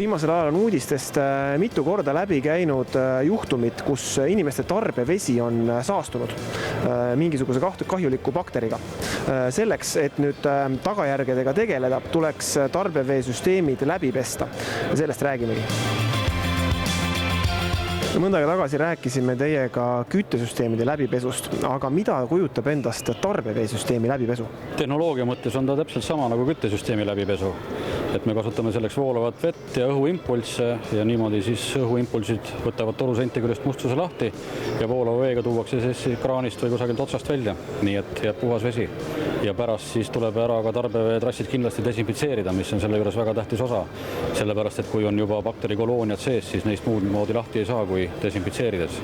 Viimasel ajal on uudistest mitu korda läbi käinud juhtumid, kus inimeste tarbevesi on saastunud mingisuguse kahjuliku bakteriga. Selleks, et nüüd tagajärgedega tegeleda, tuleks tarbeveesüsteemid läbi pesta. Ja sellest räägimegi. Mõnda aega tagasi rääkisime teiega küttesüsteemide läbipesust, aga mida kujutab endast tarbeveesüsteemi läbipesu? Tehnoloogia mõttes on ta täpselt sama nagu küttesüsteemi läbipesu. Et me kasutame selleks voolavat vett ja õhuimpulsse ja niimoodi siis õhuimpulsid võtavad torusenti küljest mustuse lahti ja voolava veega tuuakse siis kraanist või kusagilt otsast välja, nii et jääb puhas vesi. Ja pärast siis tuleb ära ka tarbeveetrassid kindlasti desinfitseerida, mis on selle juures väga tähtis osa. Sellepärast, et kui on juba bakterikolooniad sees, siis neist muud moodi lahti ei saa kui desinfitseerides.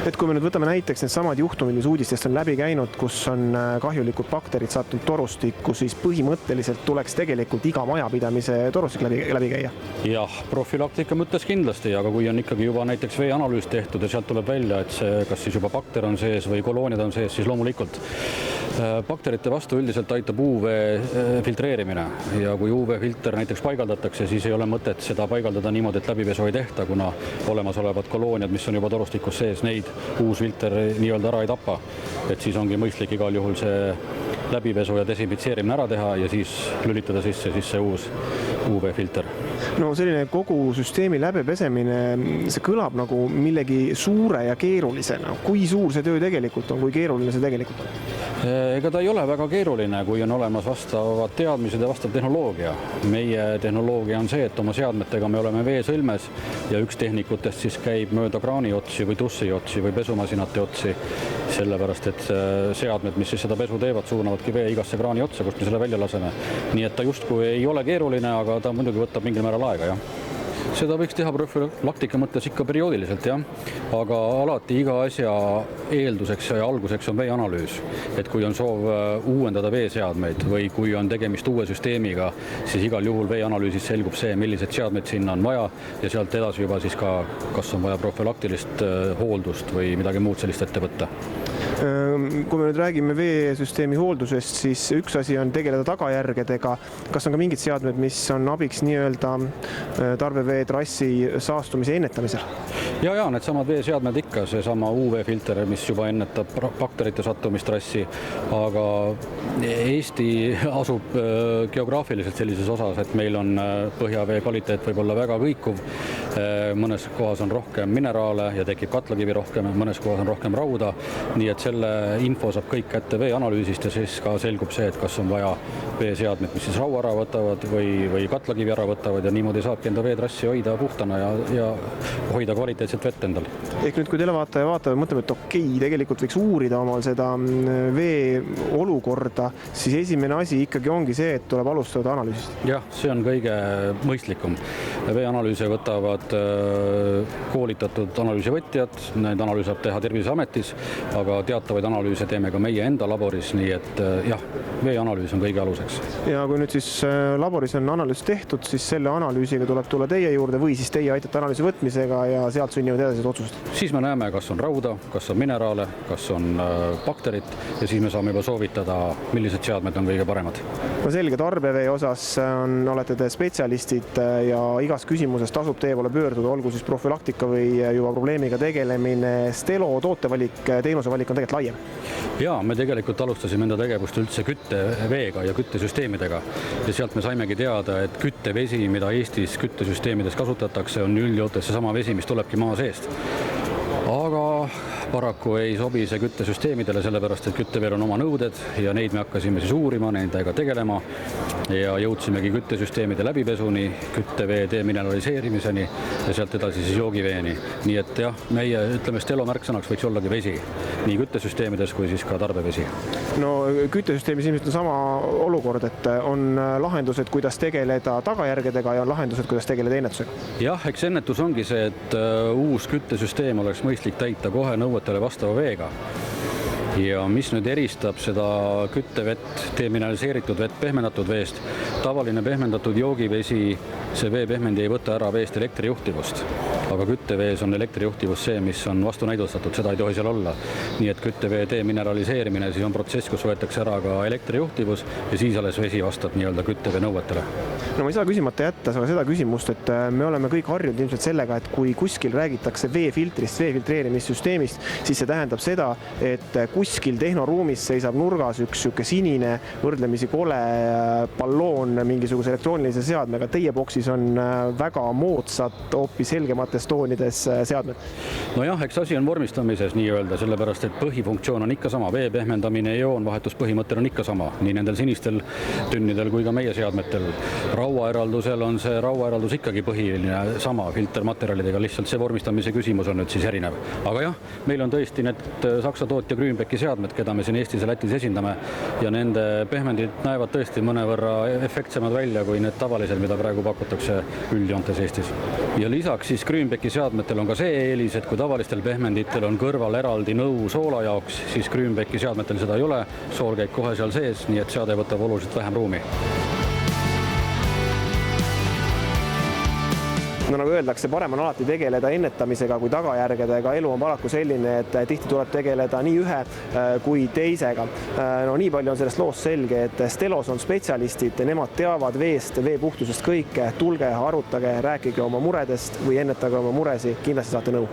Et kui me nüüd võtame näiteks need samad juhtumid, mis uudistest on läbi käinud, kus on kahjulikud bakterid sattunud torustikku, siis põhimõtteliselt tuleks tegelikult iga majapidamise torustik läbi käia. Jah, profülaktika mõttes kindlasti, aga kui on ikkagi juba näiteks veeanalüüs tehtud ja sealt tuleb välja, et see, kas siis juba bakter on sees või kolooniad on sees, siis loomulikult bakterite vastu üldiselt aitab UV filtreerimine ja kui UV-filter näiteks paigaldatakse, siis ei ole mõtet seda paigaldada niimoodi, et läbipesu ei tehta, kuna olemasolevad kolooniad, mis on juba torustikus sees, neid uus filter nii-öelda ära ei tapa. Et siis ongi mõistlik igal juhul see läbipesu ja desinfitseerimine ära teha ja siis lülitada sisse see uus UV-filter. No selline kogu süsteemi läbipesemine, see kõlab nagu millegi suure ja keerulisena. Kui suur see töö tegelikult on, kui keeruline see tegelikult on? Ega ta ei ole väga keeruline, kui on olemas vastavad teadmised ja vastav tehnoloogia. Meie tehnoloogia on see, et oma seadmetega me oleme veesõlmes ja üks tehnikutest siis käib mööda kraaniotsi või tussiotsi või pesumasinate otsi, sellepärast et seadmed, mis siis seda pesu teevad, suunavadki vee igasse kraani otsa, kust me selle välja laseme. Nii et ta justkui ei ole keeruline, aga ta muidugi võtab mingil määral aega, jah. Seda võiks teha profülaktika mõttes ikka perioodiliselt, jah. Aga alati iga asja eelduseks ja alguseks on veeanalüüs. Et kui on soov uuendada veeseadmeid või kui on tegemist uue süsteemiga, siis igal juhul veeanalüüsis selgub see, millised seadmed sinna on vaja ja sealt edasi juba siis ka, kas on vaja profülaktilist hooldust või midagi muud sellist ette võtta. Kui me nüüd räägime veesüsteemi hooldusest, siis üks asi on tegeleda tagajärgedega. Kas on ka mingid seadmed, mis on abiks nii-öelda tarbeveetrassi saastumise ennetamisel? Ja, need samad veeseadmed ikka, see sama UV-filter, mis juba ennetab bakterite sattumist trassi, aga Eesti asub geograafiliselt sellises osas, et meil on põhjavee kvaliteet võib olla väga kõikuv. Mõnes kohas on rohkem mineraale ja tekib katlakivi rohkem, mõnes kohas on rohkem rauda, nii et selle info saab kõik kätte veeanalüüsist ja siis ka selgub see, et kas on vaja veeseadmed, mis siis raua ära võtavad või katlakivi ära võtavad ja niimoodi saabki enda veetrassi hoida puhtana ja hoida kvaliteetset vett endal. Ehk nüüd, kui televaataja vaatab ja mõtleb, et okei, tegelikult võiks uurida omal seda vee olukorda, siis esimene asi ikkagi ongi see, et tuleb alustada analüüsist. Jah, see on kõige mõistlikum. Veeanalüüse võtavad koolitatud analüüsivõtjad, need analüüs saab teha Terviseametis, aga teatavaid analüüse teeme ka meie enda laboris, nii et jah, veeanalüüs on kõige aluseks. Ja kui nüüd siis laboris on analüüs tehtud, siis selle analüüsiga tuleb tulla teie juurde või siis teie aitate analüüsi võtmisega ja sealt sünnivad edased otsused? Siis me näeme, kas on rauda, kas on mineraale, kas on bakterit ja siis me saame juba soovitada, millised seadmed on kõige paremad. No selge, tarbevee osas olete te spetsialistid ja igas küsimuses tasub teie poole pöörduda, olgu siis profülaktika või juba probleemiga tegelemine. Stelo tootevalik, teenusevalik on tegelikult laiem. Ja, me tegelikult alustasime enda tegevust üldse kütteveega ja küttesüsteemidega ja sealt me saimegi teada, et küttevesi, mida Eestis küttesüsteemides kasutatakse, on üldjoontes seesama vesi, mis tulebki maa seest. Aga paraku ei sobi see küttesüsteemidele, sellepärast et kütteveel on oma nõuded ja neid me hakkasime siis uurima, nendega tegelema ja jõudsimegi küttesüsteemide läbipesuni, küttevee demineraliseerimiseni ja sealt edasi siis joogiveeni. Nii et jah, meie ütleme Stelo märksõnaks võiks ollagi vesi, nii küttesüsteemides kui siis ka tarbevesi. No küttesüsteemis ilmselt on sama olukord, et on lahendused, kuidas tegeleda tagajärgedega ja on lahendused, kuidas tegeleda ennetusega. Jah, eks ennetus ongi see, et uus küttesüsteem oleks mõistlik täita kohe nõuetele vastava veega. Ja mis nüüd eristab seda küttevett, demineraliseeritud vett pehmendatud veest, tavaline pehmendatud joogivesi, see veepehmendi ei võta ära veest elektrijuhtivust. aga küttevees on elektrijuhtivus see, mis on vastunäidustatud, seda ei tohi seal olla. Nii et küttevee demineraliseerimine siis on protsess, kus võetakse ära ka elektrijuhtivus ja siis alles vesi vastab nii-öelda küttevee nõuetele. No ma ei saa küsimata jätta seda küsimust, et me oleme kõik harjunud ilmselt sellega, et kui kuskil räägitakse veefiltrist, vee filtreerimissüsteemist, siis see tähendab seda, et kuskil tehnoruumis seisab nurgas üks sinine, võrdlemisi kole balloon mingisuguse elektroonilise seadmega. Teie boksis on väga moodsad, hoopis helgemates toonides seadmed. Nojah, eks asi on vormistamises nii-öelda, sellepärast et põhifunktsioon on ikka sama. Vee pehmendamine ja joonvahetuspõhimõttel on ikka sama, nii nendel sinistel tünnidel kui ka meie seadmetel. Rauaeraldusel on see rauaeraldus ikkagi põhiline sama filtermaterjalidega, lihtsalt see vormistamise küsimus on nüüd siis erinev. Aga jah, meil on tõesti need Saksa tootja Grünbecki seadmed, keda me siin Eestis ja Lätis esindame ja nende pehmendid näevad tõesti mõnevõrra efektsemad välja kui need tavalised, mida praegu pakutakse üldjoontes Eestis. Ja lisaks siis Grünbecki seadmetel on ka see eelis, et kui tavalistel pehmenditel on kõrval eraldi nõu soola jaoks, siis Grünbecki seadmetel seda ei ole, sool käib kohe seal sees, nii et seade võtab oluliselt vähem ruumi. No nagu öeldakse, parem on alati tegeleda ennetamisega kui tagajärgedega. Elu on paraku selline, et tihti tuleb tegeleda nii ühe kui teisega. No nii palju on sellest loost selge, et Stelos on spetsialistid, nemad teavad veest, vee puhtusest kõike. Tulge, arutage, rääkige oma muredest või ennetage oma muresi, kindlasti saate nõu.